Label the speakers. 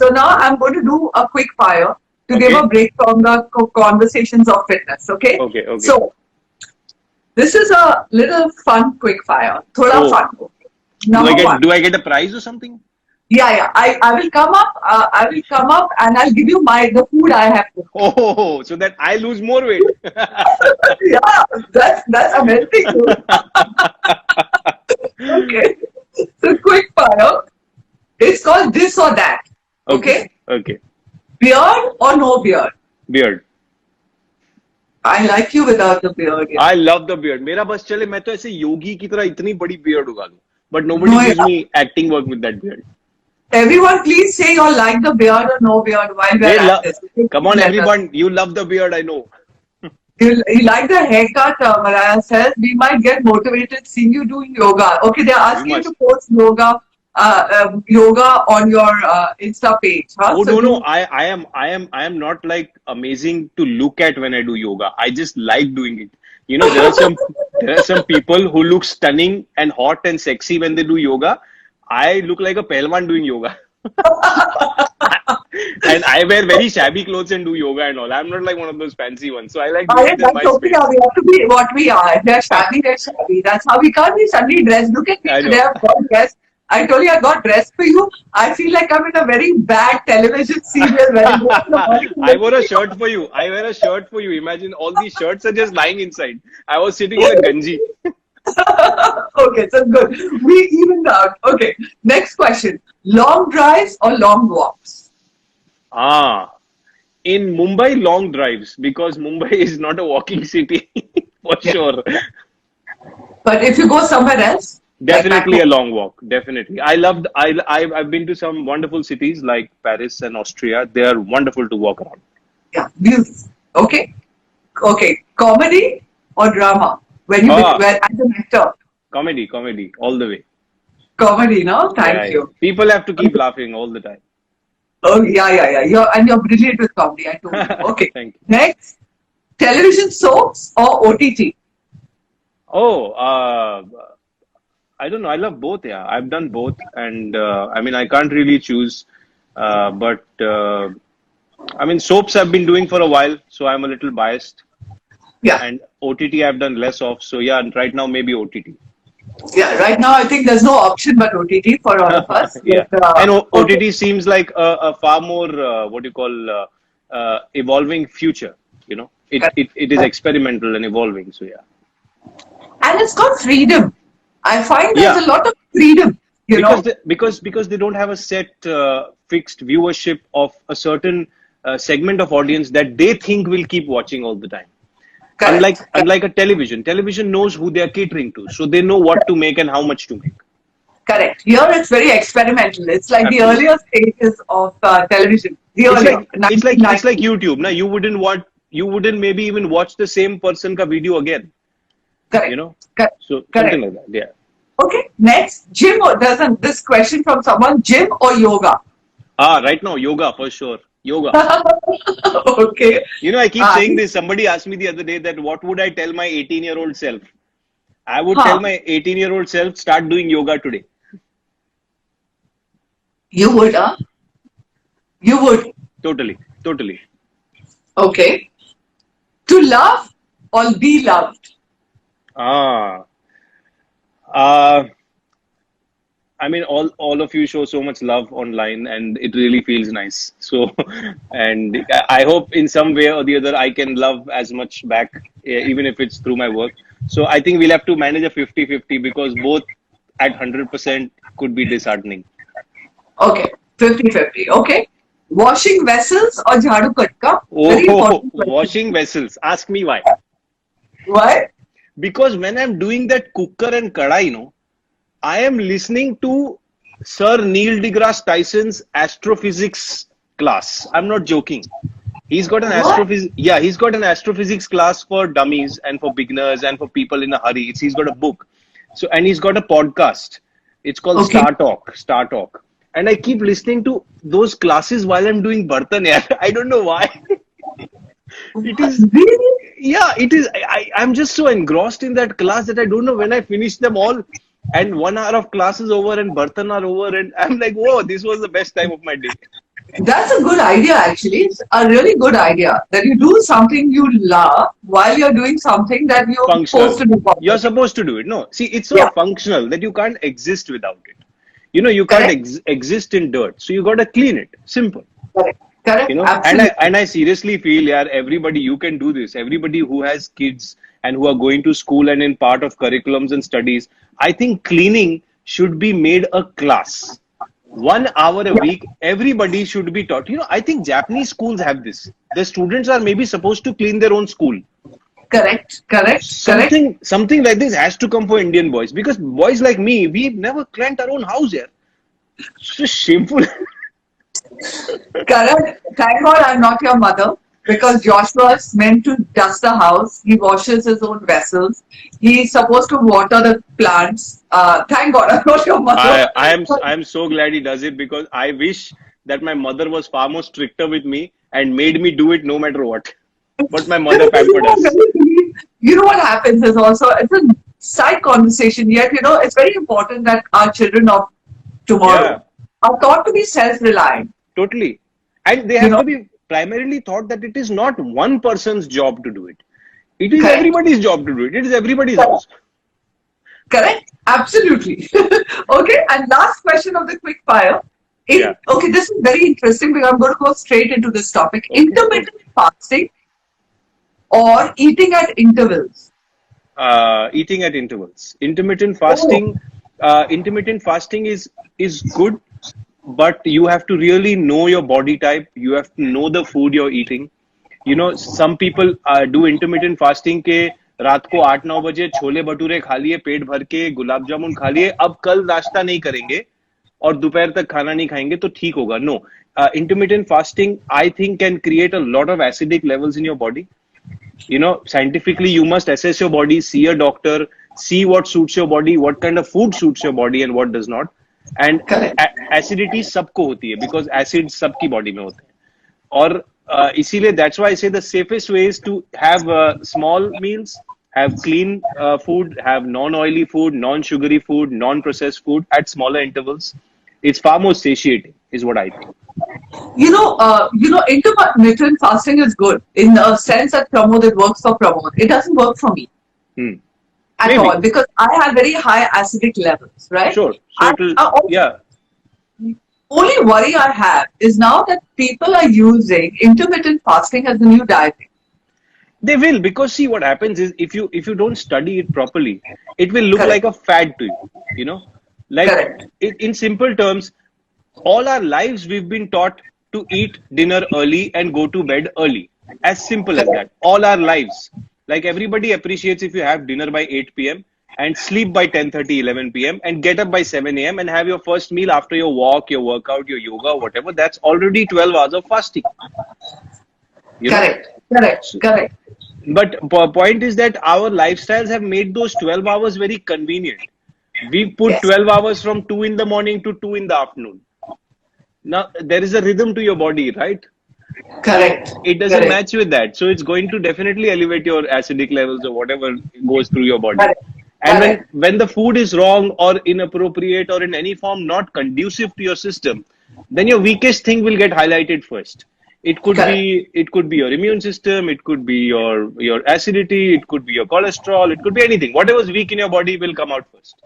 Speaker 1: So now I'm going to do a quick fire to give
Speaker 2: Okay.
Speaker 1: a break from the conversations of fitness. Okay.
Speaker 2: Okay. Okay.
Speaker 1: So this is a little fun quick fire. Thoda
Speaker 2: Oh,
Speaker 1: fun. Number one.
Speaker 2: do I get a prize or something?
Speaker 1: Yeah. I will come up. I will come up and I'll give you the food I have cooked.
Speaker 2: Oh, so that I lose more weight.
Speaker 1: Yeah, that's amazing. Okay. So quick fire. It's called this or that.
Speaker 2: Okay.
Speaker 1: Okay.
Speaker 2: Okay.
Speaker 1: Beard or no beard?
Speaker 2: Beard.
Speaker 1: I like you without the beard. Yeah.
Speaker 2: I love the beard. मेरा बस चले मैं तो ऐसे योगी की तरह इतनी बड़ी beard उगा लूं. But nobody
Speaker 1: No,
Speaker 2: gives
Speaker 1: yeah.
Speaker 2: me acting work with that beard.
Speaker 1: Everyone, please say you like the beard or no beard while we're
Speaker 2: Hey,
Speaker 1: at this.
Speaker 2: come on,
Speaker 1: Let us-
Speaker 2: everyone. You love the beard, I know.
Speaker 1: You like the haircut, Mariah says. We might get motivated seeing you doing yoga. Okay, they're asking you
Speaker 2: must.
Speaker 1: to post yoga on your Insta page. Huh?
Speaker 2: Oh
Speaker 1: So
Speaker 2: no, I am not like amazing to look at when I do yoga. I just like doing it. You know, there are some people who look stunning and hot and sexy when they do yoga. I look like a Pehlwan doing yoga. And I wear very shabby clothes and do yoga and all. I'm not like one of those fancy ones. So I like doing it in my
Speaker 1: That's okay.
Speaker 2: space.
Speaker 1: We have to be what we are. If they're shabby, they're shabby. That's how we can't be suddenly dressed. Look at me
Speaker 2: I know.
Speaker 1: today. I've got dressed. I told you I got dressed for you. I feel like I'm in a very bad television serial where you go to the morning.
Speaker 2: I wore a shirt for you. I wear a shirt for you. Imagine all these shirts are just lying inside. I was sitting in a ganji.
Speaker 1: Okay, so good. We evened out. Okay, next question. Long drives or long walks?
Speaker 2: In Mumbai, long drives because Mumbai is not a walking city for sure.
Speaker 1: But if you go somewhere else,
Speaker 2: Definitely
Speaker 1: like
Speaker 2: a long walk. Definitely. I've been to some wonderful cities like Paris and Austria. They are wonderful to walk around.
Speaker 1: yeah, beautiful. Okay, okay. Comedy or drama? When you were as an actor,
Speaker 2: Comedy, all the way.
Speaker 1: comedy. No, thank
Speaker 2: Yeah,
Speaker 1: you.
Speaker 2: people have to keep laughing all the time.
Speaker 1: Oh yeah. You're brilliant with comedy. I told you. Okay.
Speaker 2: Thank you.
Speaker 1: Next, television soaps or OTT?
Speaker 2: Oh, I don't know. I love both. Yeah, I've done both, and I mean, I can't really choose. But I mean, soaps I've been doing for a while, so I'm a little biased.
Speaker 1: Yeah.
Speaker 2: And OTT I've done less of, so yeah. Right now, maybe OTT.
Speaker 1: Yeah, right now I think there's no option but OTT for all of us.
Speaker 2: Yeah,
Speaker 1: But,
Speaker 2: and OTT
Speaker 1: okay.
Speaker 2: seems like a far more what you call evolving future. You know, it is experimental and evolving. So yeah.
Speaker 1: And it's got freedom. I find
Speaker 2: Yeah.
Speaker 1: there's a lot of freedom, you know.
Speaker 2: Because they don't have a set fixed viewership of a certain segment of audience that they think will keep watching all the time.
Speaker 1: Correct.
Speaker 2: Unlike a television knows who they are catering to, so they know what to make and how much to make.
Speaker 1: Correct. Here it's very experimental. It's like the
Speaker 2: Absolutely.
Speaker 1: earlier stages of television. The
Speaker 2: It's
Speaker 1: earlier.
Speaker 2: it's like YouTube. Now you wouldn't maybe even watch the same person ka video again.
Speaker 1: Correct.
Speaker 2: You know,
Speaker 1: Correct.
Speaker 2: so
Speaker 1: Correct.
Speaker 2: something like that. Yeah.
Speaker 1: Okay. Next, gym or doesn't this question from someone? Gym or yoga?
Speaker 2: Right now yoga for sure. Yoga.
Speaker 1: Okay.
Speaker 2: You know, I keep saying this. Somebody asked me the other day that what would I tell my 18-year-old self? I would tell my 18-year-old self, start doing yoga today.
Speaker 1: You would, huh? You would.
Speaker 2: Totally.
Speaker 1: Okay. To love or be loved?
Speaker 2: I mean, all of you show so much love online, and it really feels nice. So, and I hope in some way or the other I can love as much back, even if it's through my work. So I think we'll have to manage a 50-50 because both at 100% could be disheartening.
Speaker 1: Okay. 50-50. Okay. Washing vessels or jhadu katka? Very
Speaker 2: Oh,
Speaker 1: important question.
Speaker 2: washing vessels. Ask me why.
Speaker 1: Why?
Speaker 2: Because when I'm doing that cooker and kadai, I am listening to Sir Neil deGrasse Tyson's astrophysics class. I'm not joking. He's got an he's got an astrophysics class for dummies and for beginners and for people in a hurry. He's got a book. So, and he's got a podcast. It's called Star Talk. And I keep listening to those classes while I'm doing Bartan. I don't know why. It is
Speaker 1: really?
Speaker 2: Yeah, it is. I'm just so engrossed in that class that I don't know when I finish them all. And 1 hour of class is over and Bartan are over, and I'm like, whoa, this was the best time of my day.
Speaker 1: That's a good idea, actually. It's a really good idea that you do something you love while you're doing something that you're supposed
Speaker 2: Functional.
Speaker 1: to do
Speaker 2: You're
Speaker 1: properly.
Speaker 2: supposed to do it. No, see, it's so
Speaker 1: Yeah,
Speaker 2: functional that you can't exist without it. You know, you can't
Speaker 1: correct,
Speaker 2: exist in dirt, so you got to clean it. Simple.
Speaker 1: correct,
Speaker 2: You
Speaker 1: correct,
Speaker 2: know, and
Speaker 1: absolutely.
Speaker 2: I seriously feel, yeah, everybody, you can do this. Everybody who has kids and who are going to school and in part of curriculums and studies, I think cleaning should be made a class. 1 hour a
Speaker 1: Yeah,
Speaker 2: week, everybody should be taught. You know, I think Japanese schools have this. The students are maybe supposed to clean their own school.
Speaker 1: correct, correct, correct,
Speaker 2: Something like this has to come for Indian boys, because boys like me, we've never cleaned our own house here. It's just shameful.
Speaker 1: correct. Thank God I'm not your mother because Joshua is meant to dust the house. He washes his own vessels. He's supposed to water the plants. Thank God I'm not your mother.
Speaker 2: I'm so glad he does it, because I wish that my mother was far more stricter with me and made me do it no matter what. But my mother
Speaker 1: Because
Speaker 2: pampered us.
Speaker 1: you know what happens is also it's a side conversation. Yet it's very important that our children of
Speaker 2: Yeah,
Speaker 1: tomorrow are taught to be self-reliant.
Speaker 2: totally. And they
Speaker 1: You
Speaker 2: have
Speaker 1: know,
Speaker 2: to be primarily taught that it is not one person's job to do it. It is
Speaker 1: correct,
Speaker 2: everybody's job to do it. It is everybody's
Speaker 1: correct,
Speaker 2: house.
Speaker 1: correct, absolutely. Okay, and last question of the quick fire.
Speaker 2: Yeah.
Speaker 1: Okay, this is very interesting because I'm going to go straight into this topic.
Speaker 2: Okay. Okay.
Speaker 1: Intermittent fasting or eating at intervals.
Speaker 2: Eating at intervals.
Speaker 1: Oh,
Speaker 2: Intermittent fasting is good, but you have to really know your body type. You have to know the food you're eating. You know, some people do intermittent fasting के रात को 8-9 बजे छोले भटूरे खा लिए, पेट भर के गुलाब जामुन खा लिए, अब कल नाश्ता नहीं करेंगे और दोपहर तक खाना नहीं खाएंगे तो ठीक होगा. No, intermittent fasting I think can create a lot of acidic levels in your body. You know, scientifically you must assess your body, see a doctor, see what suits your body, what kind of food suits your body and what does not. And
Speaker 1: correct.
Speaker 2: acidity सबको होती है, because acid सबकी body में होते हैं. और इसीलिए that's why I say the safest way is to have small meals, have clean food, have non-oily food, non-sugary food, non-processed food at smaller intervals. It's far more satiating, is what I think.
Speaker 1: Intermittent fasting is good in the sense that Pramod, it works for Pramod. It doesn't work for me
Speaker 2: Hmm.
Speaker 1: at all
Speaker 2: Maybe.
Speaker 1: because I have very high acidic levels, right?
Speaker 2: Sure. So
Speaker 1: I,
Speaker 2: it'll,
Speaker 1: I also,
Speaker 2: yeah.
Speaker 1: only worry I have is now that people are using intermittent fasting as the new diet.
Speaker 2: They will, because see what happens is, if you don't study it properly, it will look
Speaker 1: Correct,
Speaker 2: like a fad to you. You know, like
Speaker 1: correct,
Speaker 2: in simple terms, all our lives we've been taught to eat dinner early and go to bed early. As simple as
Speaker 1: correct,
Speaker 2: that. All our lives. Like everybody appreciates if you have dinner by 8 p.m. and sleep by 10:30, 11 p.m. and get up by 7 a.m. and have your first meal after your walk, your workout, your yoga, whatever. That's already 12 hours of fasting. You know.
Speaker 1: correct, correct, correct.
Speaker 2: But point is that our lifestyles have made those 12 hours very convenient. We put
Speaker 1: Yes,
Speaker 2: 12 hours from 2 in the morning to 2 in the afternoon. Now, there is a rhythm to your body, right? So
Speaker 1: correct,
Speaker 2: it doesn't
Speaker 1: correct,
Speaker 2: match with that. So it's going to definitely elevate your acidic levels or whatever goes through your body.
Speaker 1: correct,
Speaker 2: And
Speaker 1: correct,
Speaker 2: when the food is wrong or inappropriate or in any form not conducive to your system, then your weakest thing will get highlighted first.
Speaker 1: correct.
Speaker 2: It could be your immune system, it could be your acidity, it could be your cholesterol, it could be anything. Whatever's weak in your body will come out first.